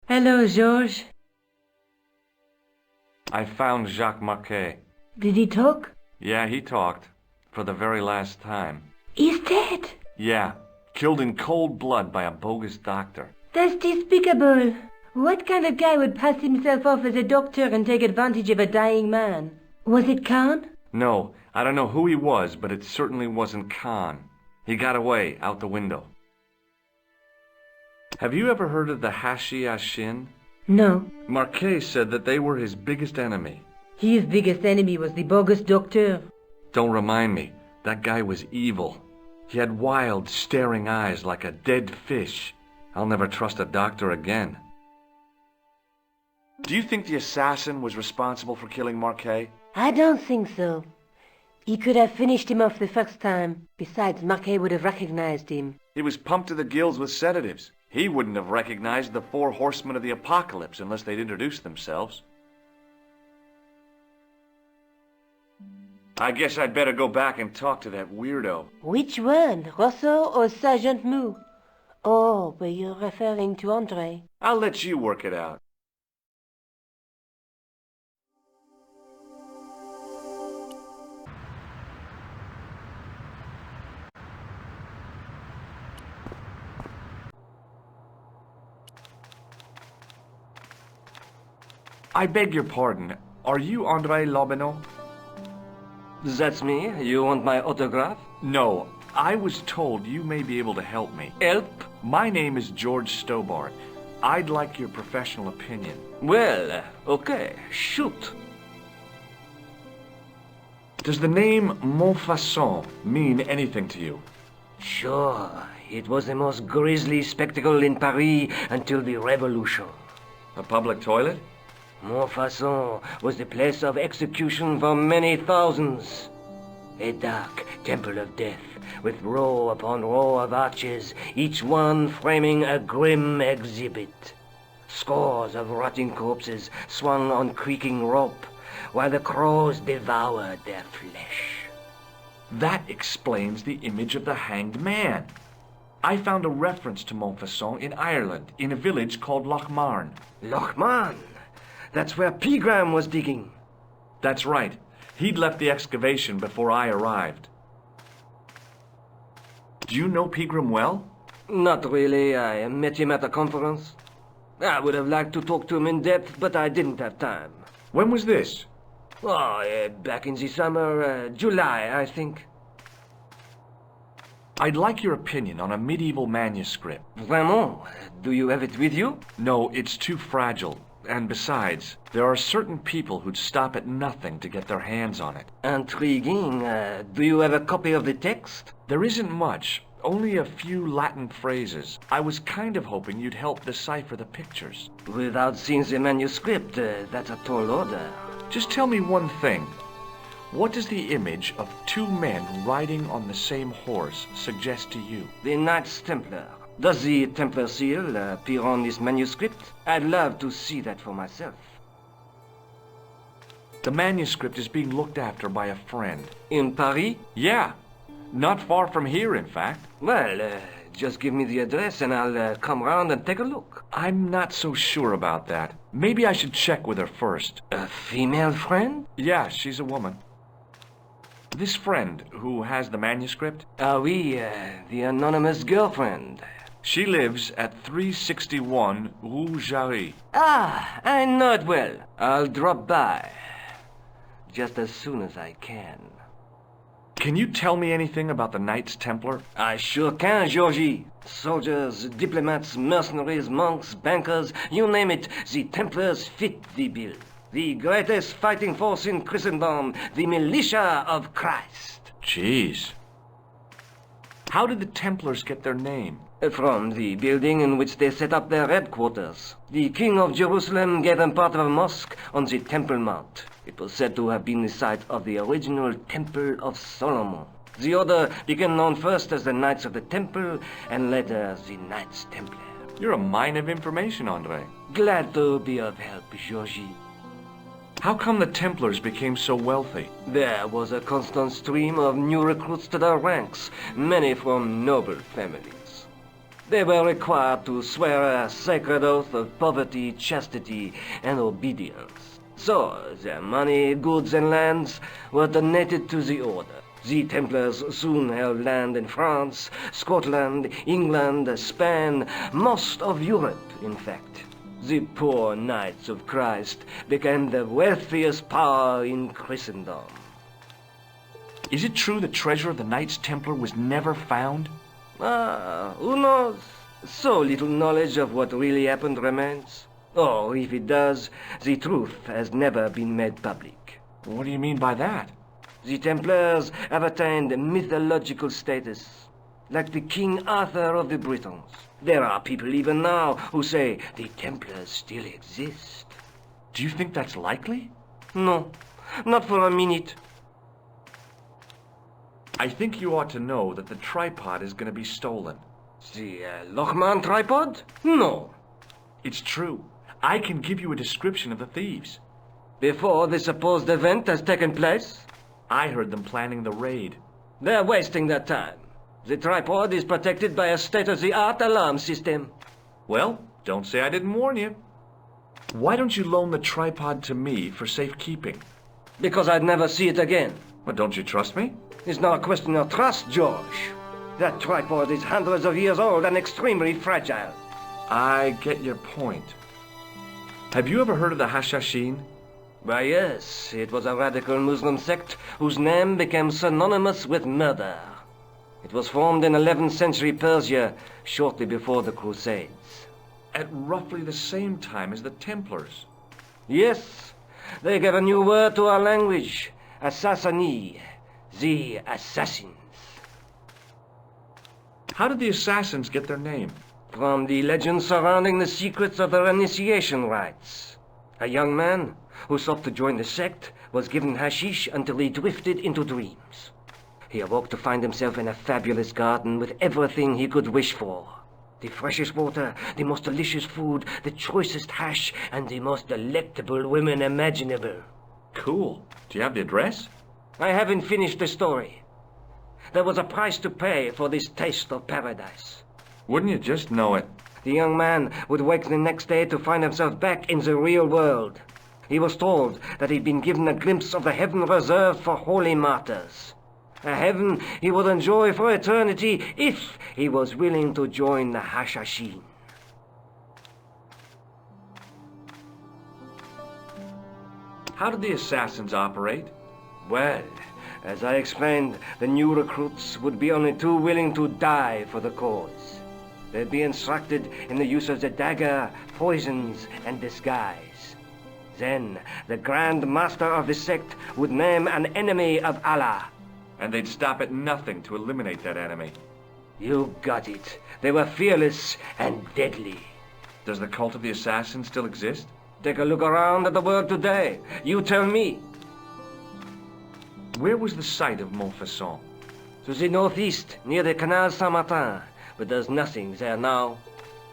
Hello, Georges. I found Jacques Marquet. Did he talk? Yeah, he talked. For the very last time. He's dead. Yeah, killed in cold blood by a bogus doctor. That's despicable. What kind of guy would pass himself off as a doctor and take advantage of a dying man? Was it Khan? No, I don't know who he was, but it certainly wasn't Khan. He got away, out the window. Have you ever heard of the Hashi-Ashin? No. Marquet said that they were his biggest enemy. His biggest enemy was the bogus doctor. Don't remind me. That guy was evil. He had wild, staring eyes like a dead fish. I'll never trust a doctor again. Do you think the assassin was responsible for killing Marquet? I don't think so. He could have finished him off the first time. Besides, Marquet would have recognized him. He was pumped to the gills with sedatives. He wouldn't have recognized the 4 horsemen of the apocalypse unless they'd introduced themselves. I guess I'd better go back and talk to that weirdo. Which one, Rousseau or Sergeant Mou? Oh, but you're referring to André. I'll let you work it out. I beg your pardon. Are you André Lobineau? That's me. You want my autograph? No, I was told you may be able to help me. Help? My name is George Stobart. I'd like your professional opinion. Well, okay, shoot. Does the name Montfaucon mean anything to you? Sure, it was the most grisly spectacle in Paris until the Revolution. A public toilet? Montfaucon was the place of execution for many thousands. A dark temple of death, with row upon row of arches, each one framing a grim exhibit. Scores of rotting corpses swung on creaking rope, while the crows devoured their flesh. That explains the image of the hanged man. I found a reference to Montfaucon in Ireland, in a village called Lochmarn. Lochmarn? That's where Pegram was digging. That's right. He'd left the excavation before I arrived. Do you know Pegram well? Not really. I met him at a conference. I would have liked to talk to him in depth, but I didn't have time. When was this? Oh, back in the summer, July, I think. I'd like your opinion on a medieval manuscript. Vraiment? Do you have it with you? No, it's too fragile. And besides, there are certain people who'd stop at nothing to get their hands on it. Intriguing. Do you have a copy of the text? There isn't much. Only a few Latin phrases. I was kind of hoping you'd help decipher the pictures. Without seeing the manuscript, that's a tall order. Just tell me one thing. What does the image of 2 men riding on the same horse suggest to you? The Knights Templar. Does the Templar seal appear on this manuscript? I'd love to see that for myself. The manuscript is being looked after by a friend. In Paris? Yeah. Not far from here, in fact. Well, just give me the address and I'll come round and take a look. I'm not so sure about that. Maybe I should check with her first. A female friend? Yeah, she's a woman. This friend, who has the manuscript? Ah oui, the anonymous girlfriend. She lives at 361 Rue Jarry. Ah, I know it well. I'll drop by. Just as soon as I can. Can you tell me anything about the Knights Templar? I sure can, Georgie. Soldiers, diplomats, mercenaries, monks, bankers, you name it, the Templars fit the bill. The greatest fighting force in Christendom, the militia of Christ. Jeez. How did the Templars get their name? From the building in which they set up their headquarters. The King of Jerusalem gave them part of a mosque on the Temple Mount. It was said to have been the site of the original Temple of Solomon. The order became known first as the Knights of the Temple, and later as the Knights Templar. You're a mine of information, André. Glad to be of help, Georgie. How come the Templars became so wealthy? There was a constant stream of new recruits to their ranks, many from noble families. They were required to swear a sacred oath of poverty, chastity, and obedience. So, their money, goods, and lands were donated to the order. The Templars soon held land in France, Scotland, England, Spain, most of Europe, in fact. The poor Knights of Christ became the wealthiest power in Christendom. Is it true the treasure of the Knights Templar was never found? Who knows? So little knowledge of what really happened remains. Or, if it does, the truth has never been made public. What do you mean by that? The Templars have attained mythological status, like the King Arthur of the Britons. There are people even now who say the Templars still exist. Do you think that's likely? No, not for a minute. I think you ought to know that the tripod is going to be stolen. The Lochman tripod? No. It's true. I can give you a description of the thieves. Before the supposed event has taken place? I heard them planning the raid. They're wasting their time. The tripod is protected by a state-of-the-art alarm system. Well, don't say I didn't warn you. Why don't you loan the tripod to me for safekeeping? Because I'd never see it again. Well, don't you trust me? It's not a question of trust, George. That tripod is hundreds of years old and extremely fragile. I get your point. Have you ever heard of the Hashashin? Why, yes. It was a radical Muslim sect whose name became synonymous with murder. It was formed in 11th century Persia, shortly before the Crusades. At roughly the same time as the Templars. Yes. They gave a new word to our language. Assassini. The assassins. How did the assassins get their name? From the legend surrounding the secrets of their initiation rites. A young man who sought to join the sect was given hashish until he drifted into dreams. He awoke to find himself in a fabulous garden with everything he could wish for. The freshest water, the most delicious food, the choicest hash, and the most delectable women imaginable. Cool. Do you have the address? I haven't finished the story. There was a price to pay for this taste of paradise. Wouldn't you just know it? The young man would wake the next day to find himself back in the real world. He was told that he'd been given a glimpse of the heaven reserved for holy martyrs. A heaven he would enjoy for eternity if he was willing to join the Hashashin. How did the assassins operate? Well, as I explained, the new recruits would be only too willing to die for the cause. They'd be instructed in the use of the dagger, poisons, and disguise. Then, the Grand Master of the sect would name an enemy of Allah. And they'd stop at nothing to eliminate that enemy. You got it. They were fearless and deadly. Does the cult of the assassins still exist? Take a look around at the world today. You tell me. Where was the site of Montfaucon? To the northeast, near the Canal Saint-Martin, but there's nothing there now.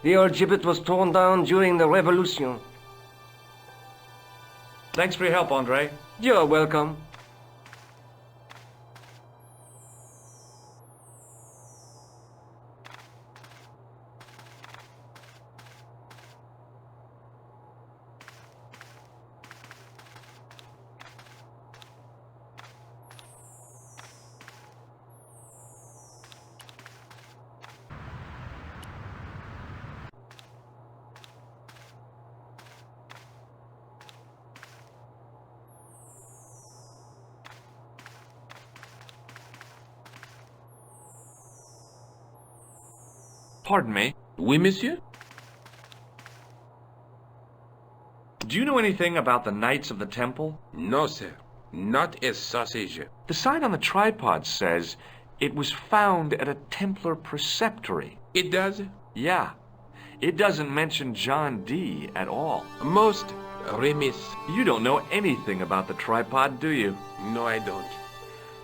The old gibbet was torn down during the Revolution. Thanks for your help, Andre. You're welcome. Pardon me. Oui, monsieur? Do you know anything about the Knights of the Temple? No, sir. Not a sausage. The sign on the tripod says it was found at a Templar preceptory. It does? Yeah. It doesn't mention John D. at all. Most remiss. You don't know anything about the tripod, do you? No, I don't.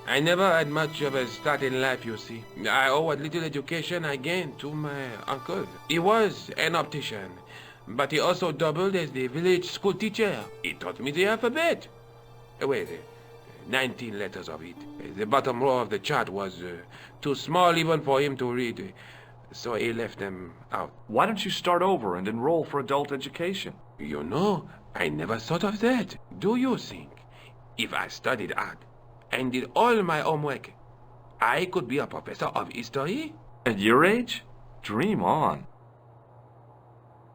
I never had much of a start in life, you see. I owe what little education I gained to my uncle. He was an optician, but he also doubled as the village school teacher. He taught me the alphabet. Wait, 19 letters of it. The bottom row of the chart was too small even for him to read. so he left them out. Why don't you start over and enroll for adult education? You know, I never thought of that. Do you think if I studied art and did all my homework, I could be a professor of history? At your age? Dream on.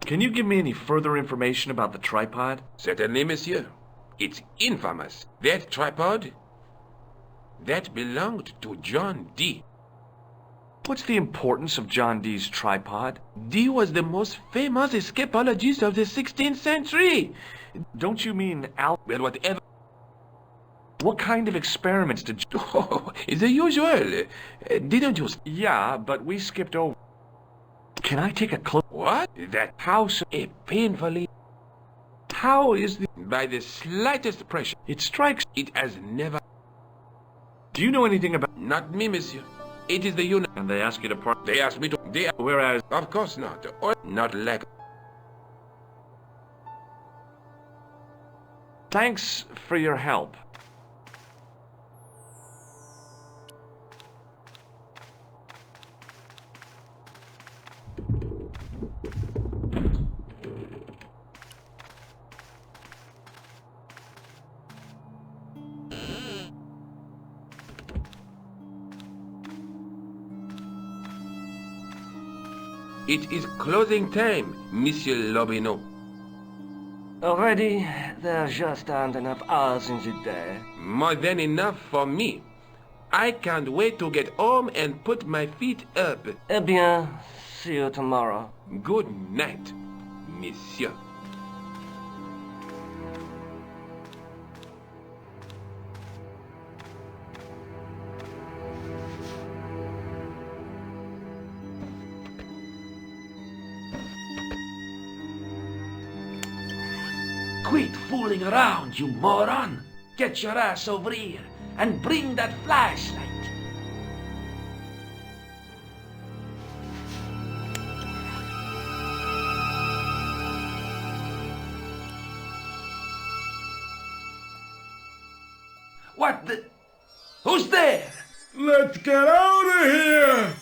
Can you give me any further information about the tripod? Certainly, monsieur. It's infamous. That tripod, that belonged to John Dee. What's the importance of John Dee's tripod? Dee was the most famous escapologist of the 16th century. Don't you mean Well, whatever. What kind of experiments did you... Oh, the usual. Didn't you... Yeah, but we skipped over. Can I take a close... What? That house... a painfully... How is the... By the slightest pressure. It strikes... It has never... Do you know anything about... Not me, monsieur. It is the unit. And they ask you to part... They asked me to... Whereas... Of course not. Or not like... Thanks for your help. It is closing time, Monsieur Lobineau. Already, there just aren't enough hours in the day. More than enough for me. I can't wait to get home and put my feet up. Eh bien, see you tomorrow. Good night, monsieur. Quit fooling around, you moron! Get your ass over here and bring that flashlight! What the... Who's there? Let's get out of here!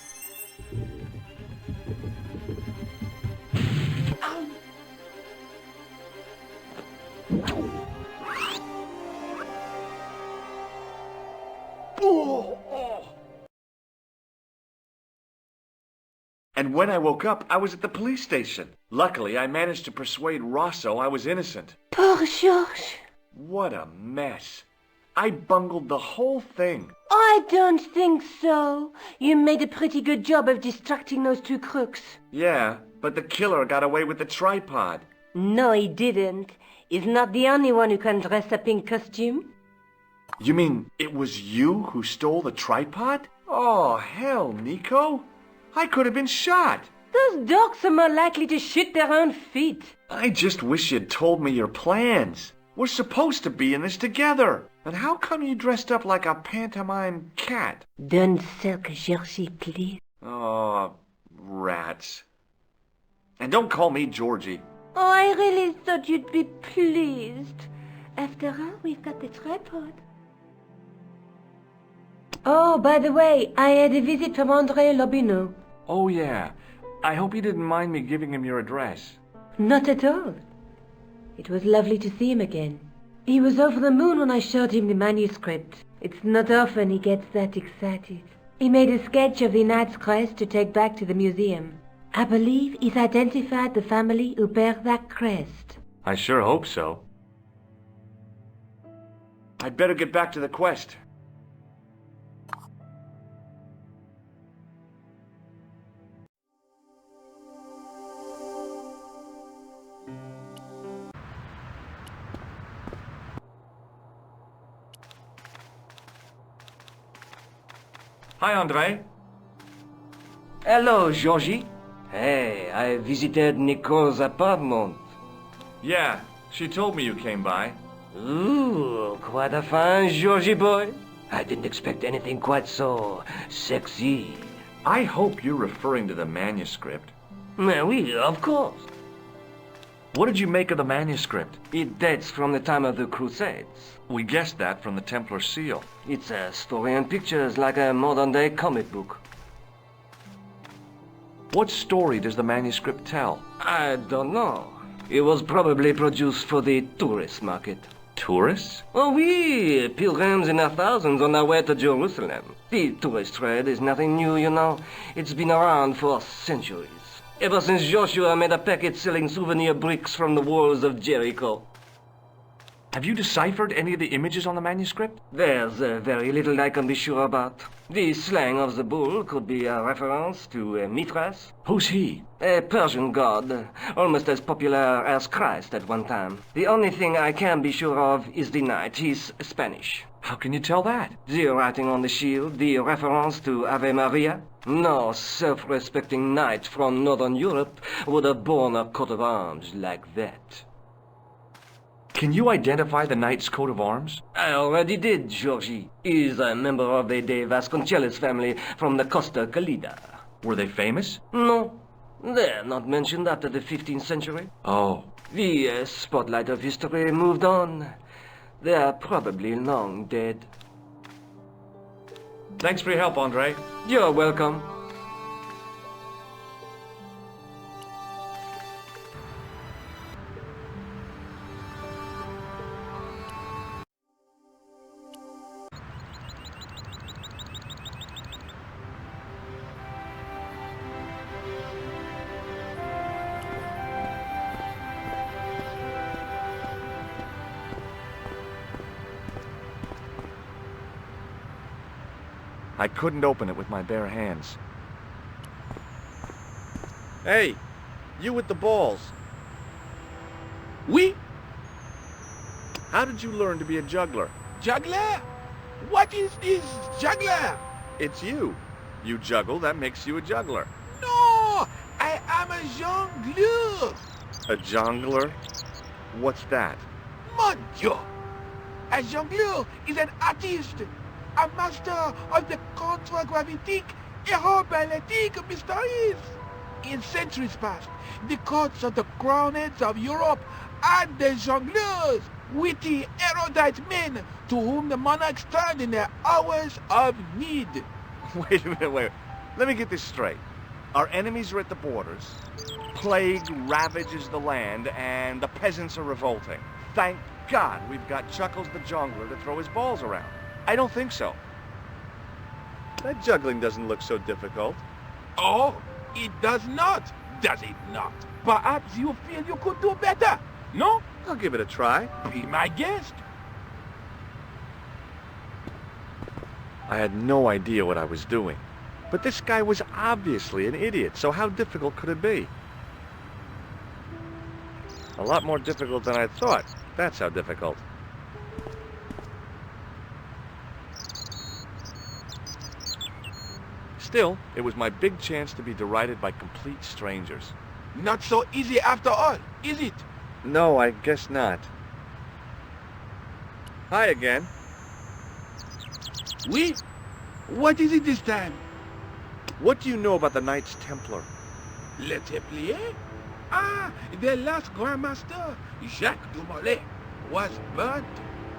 And when I woke up, I was at the police station. Luckily, I managed to persuade Rosso I was innocent. Poor Georges. What a mess. I bungled the whole thing. I don't think so. You made a pretty good job of distracting those two crooks. Yeah, but the killer got away with the tripod. No, he didn't. He's not the only one who can dress up in costume. You mean it was you who stole the tripod? Oh, hell, Nico. I could have been shot. Those dogs are more likely to shoot their own feet. I just wish you'd told me your plans. We're supposed to be in this together. And how come you dressed up like a pantomime cat? Don't sulk, Georgie, please. Oh, rats. And don't call me Georgie. Oh, I really thought you'd be pleased. After all, we've got the tripod. Oh, by the way, I had a visit from André Lobineau. Oh, yeah. I hope you didn't mind me giving him your address. Not at all. It was lovely to see him again. He was over the moon when I showed him the manuscript. It's not often he gets that excited. He made a sketch of the knight's crest to take back to the museum. I believe he's identified the family who bear that crest. I sure hope so. I'd better get back to the quest. Hi, André. Hello, Georgie. Hey, I visited Nicole's apartment. Yeah, she told me you came by. Ooh, quite a fine Georgie boy. I didn't expect anything quite so sexy. I hope you're referring to the manuscript. Oui, of course. What did you make of the manuscript? It dates from the time of the Crusades. We guessed that from the Templar seal. It's a story and pictures like a modern-day comic book. What story does the manuscript tell? I don't know. It was probably produced for the tourist market. Tourists? Oh, we pilgrims in their thousands on our way to Jerusalem. The tourist trade is nothing new, you know. It's been around for centuries. Ever since Joshua made a packet selling souvenir bricks from the walls of Jericho. Have you deciphered any of the images on the manuscript? There's very little I can be sure about. The slang of the bull could be a reference to Mithras. Who's he? A Persian god, almost as popular as Christ at one time. The only thing I can be sure of is the knight. He's Spanish. How can you tell that? The writing on the shield, the reference to Ave Maria. No self-respecting knight from Northern Europe would have borne a coat of arms like that. Can you identify the knight's coat of arms? I already did, Georgie. He's a member of the De Vasconcelos family from the Costa Calida. Were they famous? No, they're not mentioned after the 15th century. Oh. The spotlight of history moved on. They're probably long dead. Thanks for your help, Andre. You're welcome. I couldn't open it with my bare hands. Hey, you with the balls. Oui? How did you learn to be a juggler? Juggler? What is this juggler? It's you. You juggle, that makes you a juggler. No! I am a jongleur! A jongler? What's that? Mon Dieu! A jongleur is an artist, a master of the contragravitic aeroballetic mysteries. In centuries past, the courts of the crownheads of Europe had the jongleurs, witty, erudite men to whom the monarchs turned in their hours of need. Wait a minute, wait. Let me get this straight. Our enemies are at the borders, plague ravages the land, and the peasants are revolting. Thank God we've got Chuckles the Jongler to throw his balls around. I don't think so. That juggling doesn't look so difficult. Oh, it does not, does it not? Perhaps you feel you could do better, no? I'll give it a try. Be my guest. I had no idea what I was doing. But this guy was obviously an idiot, so how difficult could it be? A lot more difficult than I thought. That's how difficult. Still, it was my big chance to be derided by complete strangers. Not so easy after all, is it? No, I guess not. Hi again. Oui? What is it this time? What do you know about the Knights Templar? Le Templier? Ah, the last Grand Master, Jacques du Molay, was burnt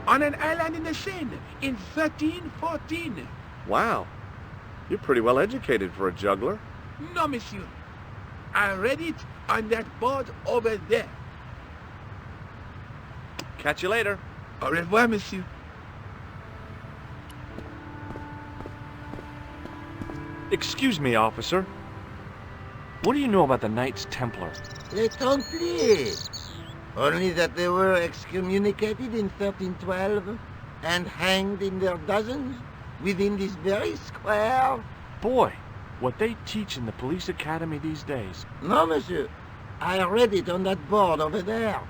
on an island in the Seine in 1314. Wow. You're pretty well educated for a juggler. No, monsieur. I read it on that board over there. Catch you later. Au revoir, monsieur. Excuse me, officer. What do you know about the Knights Templar? Les Templiers. Only that they were excommunicated in 1312 and hanged in their dozens within this very square. Boy, what they teach in the police academy these days. No, monsieur. I read it on that board over there.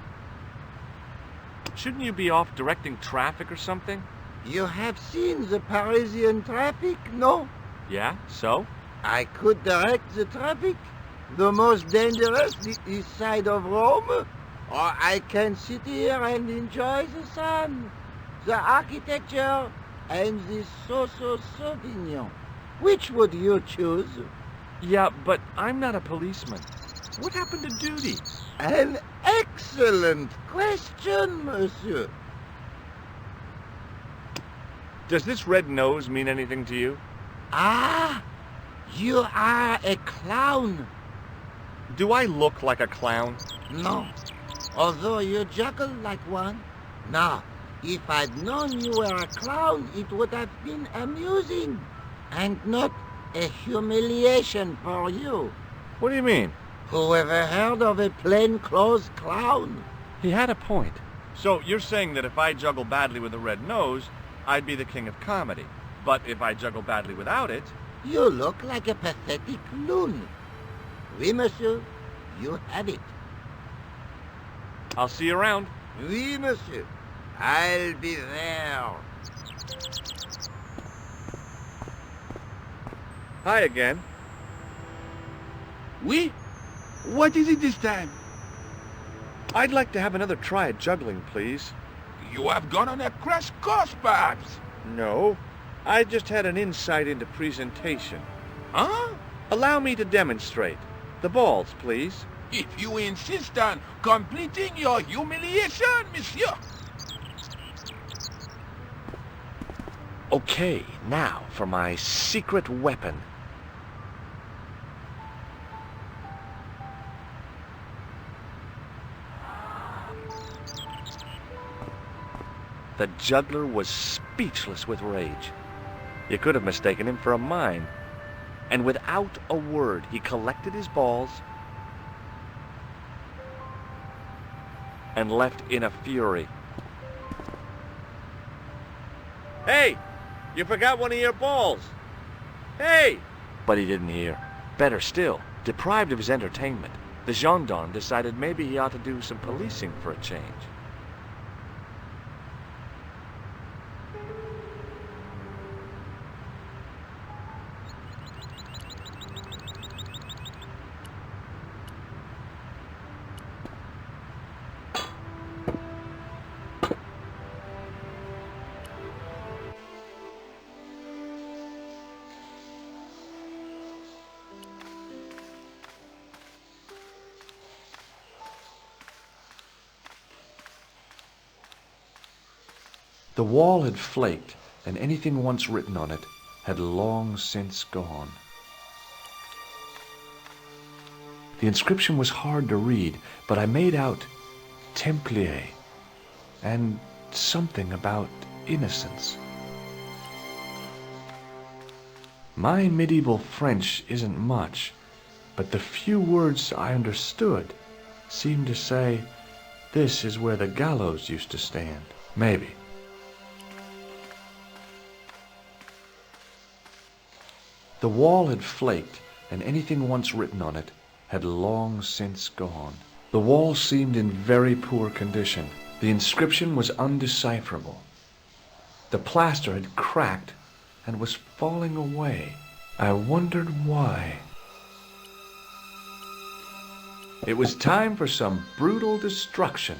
Shouldn't you be off directing traffic or something? You have seen the Parisian traffic, no? Yeah, so? I could direct the traffic. The most dangerous, the east side of Rome. Or I can sit here and enjoy the sun, the architecture, and the so-so Sauvignon. Which would you choose? Yeah, but I'm not a policeman. What happened to duty? An excellent question, monsieur. Does this red nose mean anything to you? Ah, You are a clown. Do I look like a clown? No. Although you juggle like one. Now, if I'd known you were a clown, it would have been amusing. And not a humiliation for you. What do you mean? Who ever heard of a plainclothes clown? He had a point. So you're saying that if I juggle badly with a red nose, I'd be the king of comedy. But if I juggle badly without it... You look like a pathetic loon. Oui, monsieur. You have it. I'll see you around. Oui, monsieur. I'll be there. Hi again. Oui? What is it this time? I'd like to have another try at juggling, please. You have gone on a crash course, perhaps? No. I just had an insight into presentation. Huh? Allow me to demonstrate. The balls, please. If you insist on completing your humiliation, monsieur. Okay, now for my secret weapon. The juggler was speechless with rage. You could have mistaken him for a mime. And without a word, he collected his balls and left in a fury. Hey! You forgot one of your balls! Hey! But he didn't hear. Better still, deprived of his entertainment, the gendarme decided maybe he ought to do some policing for a change. The wall had flaked, and anything once written on it had long since gone. The inscription was hard to read, but I made out Templiers and something about innocence. My medieval French isn't much, but the few words I understood seemed to say, "This is where the gallows used to stand." Maybe. The wall had flaked, and anything once written on it had long since gone. The wall seemed in very poor condition. The inscription was undecipherable. The plaster had cracked and was falling away. I wondered why. It was time for some brutal destruction.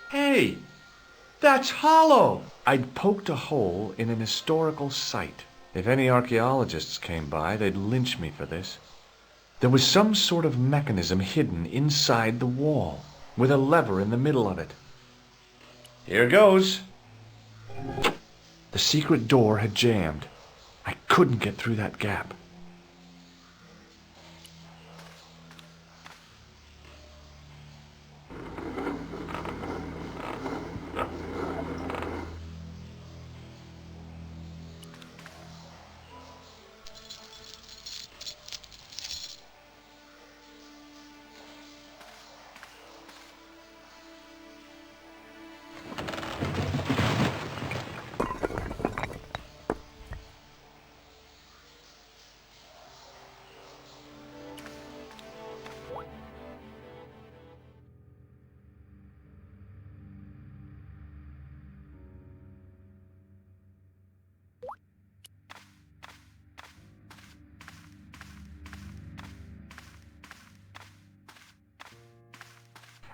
Hey! That's hollow! I'd poked a hole in an historical site. If any archaeologists came by, they'd lynch me for this. There was some sort of mechanism hidden inside the wall, with a lever in the middle of it. Here goes. The secret door had jammed. I couldn't get through that gap.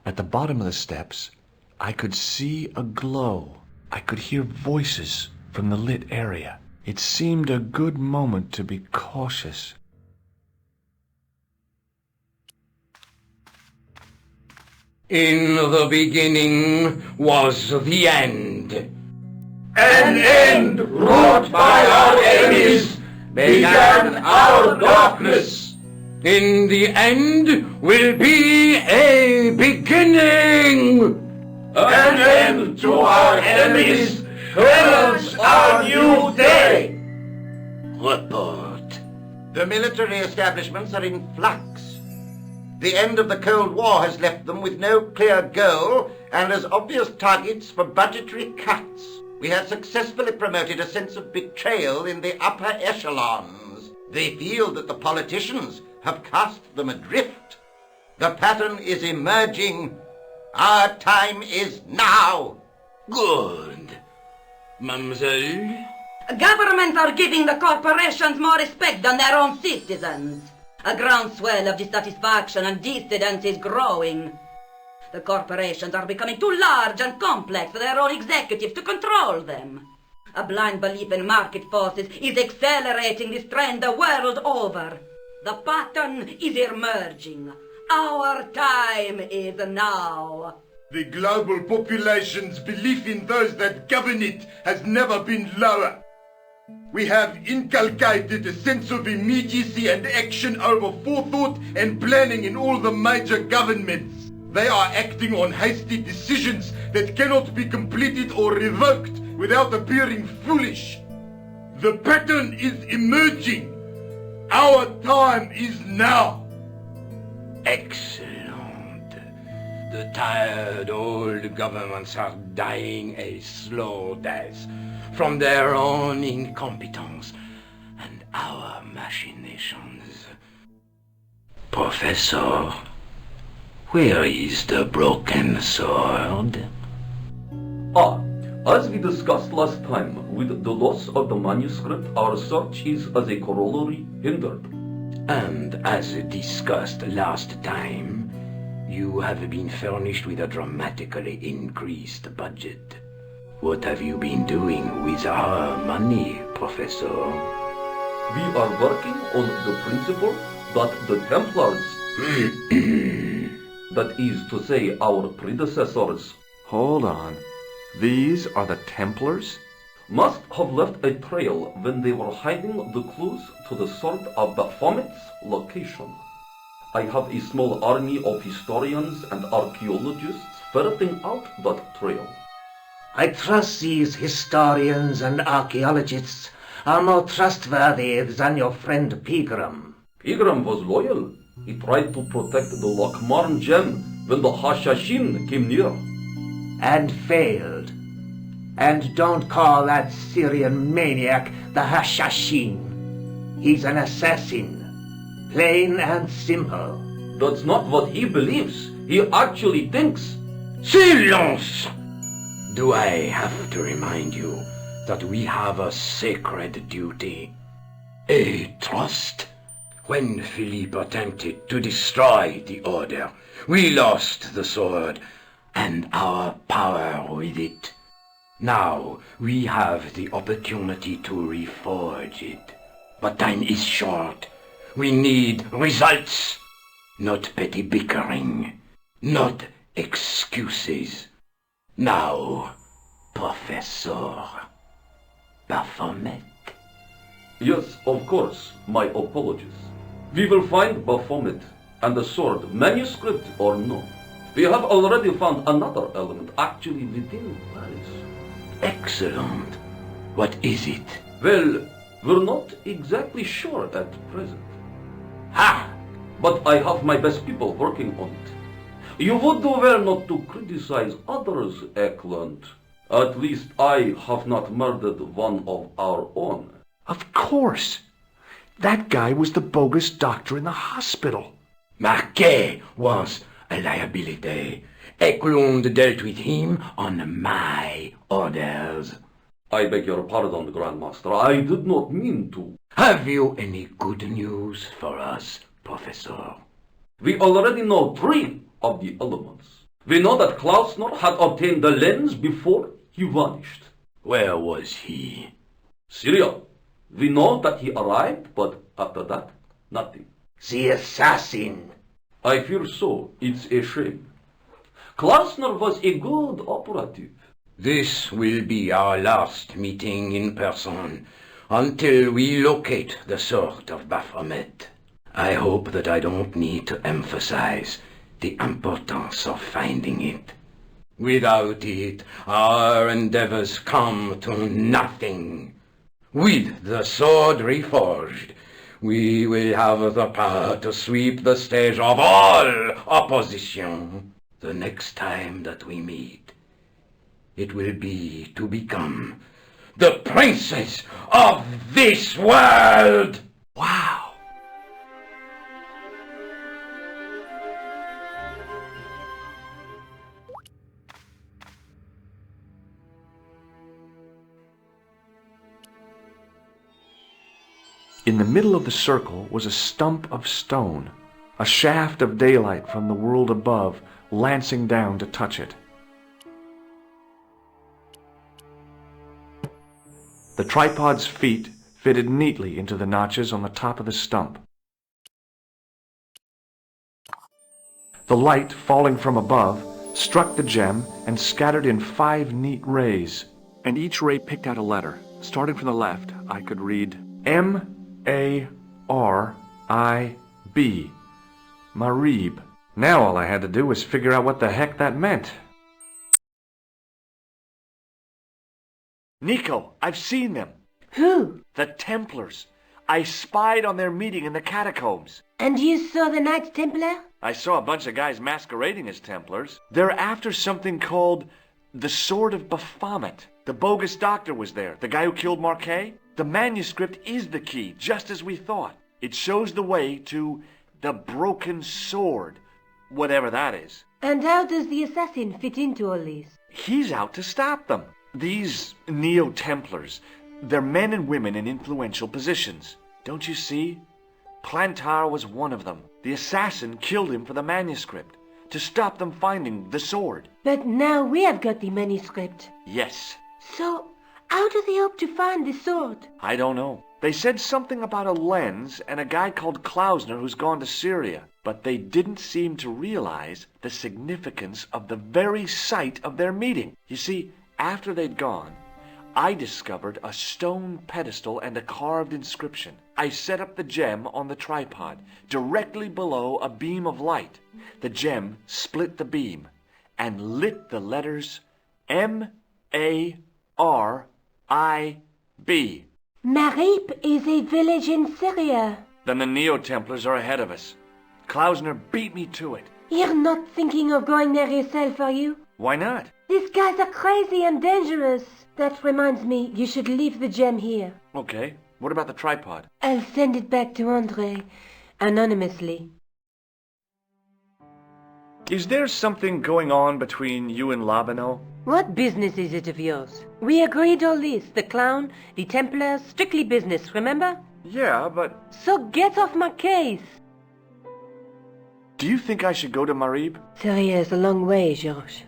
At the bottom of the steps, I could see a glow. I could hear voices from the lit area. It seemed a good moment to be cautious. In the beginning was the end. An end wrought by our enemies began our darkness. In the end will be a beginning. An end to our enemies heralds our new day. Report. The military establishments are in flux. The end of the Cold War has left them with no clear goal and as obvious targets for budgetary cuts. We have successfully promoted a sense of betrayal in the upper echelons. They feel that the politicians have cast them adrift. The pattern is emerging. Our time is now. Good. Mademoiselle? Governments are giving the corporations more respect than their own citizens. A groundswell of dissatisfaction and dissidence is growing. The corporations are becoming too large and complex for their own executives to control them. A blind belief in market forces is accelerating this trend the world over. The pattern is emerging. Our time is now. The global population's belief in those that govern it has never been lower. We have inculcated a sense of immediacy and action over forethought and planning in all the major governments. They are acting on hasty decisions that cannot be completed or revoked without appearing foolish. The pattern is emerging. Our time is now. Excellent. The tired old governments are dying a slow death from their own incompetence and our machinations. Professor, where is the broken sword? As we discussed last time, with the loss of the manuscript, our search is as a corollary hindered. And as discussed last time, you have been furnished with a dramatically increased budget. What have you been doing with our money, Professor? We are working on the principle that the Templars, that is to say our predecessors, Hold on. These are the Templars? must have left a trail when they were hiding the clues to the sword of Baphomet's location. I have a small army of historians and archaeologists ferreting out that trail. I trust these historians and archaeologists are more trustworthy than your friend Pegram. Pegram was loyal. He tried to protect the Lochmarn gem when the Hashashin came near. And failed. And don't call that Syrian maniac the Hashashin. He's an assassin. Plain and simple. That's not what he believes. He actually thinks. Silence! Do I have to remind you that we have a sacred duty? A trust? When Philippe attempted to destroy the Order, we lost the sword and our power with it. Now we have the opportunity to reforge it. But time is short. We need results, not petty bickering, not excuses. Now, Professor Baphomet. Yes, of course, my apologies. We will find Baphomet and the sword, manuscript or no. We have already found another element actually within Paris. Excellent. What is it? Well, we're not exactly sure at present. Ha! But I have my best people working on it. You would do well not to criticize others, Eklund. At least I have not murdered one of our own. Of course. That guy was the bogus doctor in the hospital. Marquet was a liability. Eklund dealt with him on my orders. I beg your pardon, Grandmaster. I did not mean to. Have you any good news for us, Professor? We already know 3 of the elements. We know that Klausner had obtained the lens before he vanished. Where was he? Syria. We know that he arrived, but after that, nothing. The assassin. I fear so. It's a shame. Klausner was a good operative. This will be our last meeting in person until we locate the sword of Baphomet. I hope that I don't need to emphasize the importance of finding it. Without it, our endeavors come to nothing. With the sword reforged, we will have the power to sweep the stage of all opposition. The next time that we meet, it will be to become the princess of this world! Wow! In the middle of the circle was a stump of stone, a shaft of daylight from the world above lancing down to touch it. The tripod's feet fitted neatly into the notches on the top of the stump. The light falling from above struck the gem and scattered in 5 neat rays, and each ray picked out a letter. Starting from the left, I could read M-A-R-I-B, Marib. Now all I had to do was figure out what the heck that meant. Nico, I've seen them. Who? The Templars. I spied on their meeting in the catacombs. And you saw the Knights Templar? I saw a bunch of guys masquerading as Templars. They're after something called the Sword of Baphomet. The bogus doctor was there, the guy who killed Marquet. The manuscript is the key, just as we thought. It shows the way to the broken sword, whatever that is. And how does the assassin fit into all this? He's out to stop them. These Neo-Templars, they're men and women in influential positions. Don't you see? Plantar was one of them. The assassin killed him for the manuscript, to stop them finding the sword. But now we have got the manuscript. Yes. So, how do they hope to find the sword? I don't know. They said something about a lens and a guy called Klausner who's gone to Syria, but they didn't seem to realize the significance of the very site of their meeting. You see, after they'd gone, I discovered a stone pedestal and a carved inscription. I set up the gem on the tripod, directly below a beam of light. The gem split the beam and lit the letters M-A-R-I-B. Marib is a village in Syria. Then the Neo-Templars are ahead of us. Klausner beat me to it. You're not thinking of going there yourself, are you? Why not? These guys are crazy and dangerous. That reminds me, you should leave the gem here. Okay. What about the tripod? I'll send it back to Andre, anonymously. Is there something going on between you and Labano? What business is it of yours? We agreed all this, the clown, the Templars, strictly business, remember? Yeah, but... So get off my case. Do you think I should go to Marib? Syria is a long way, Georges.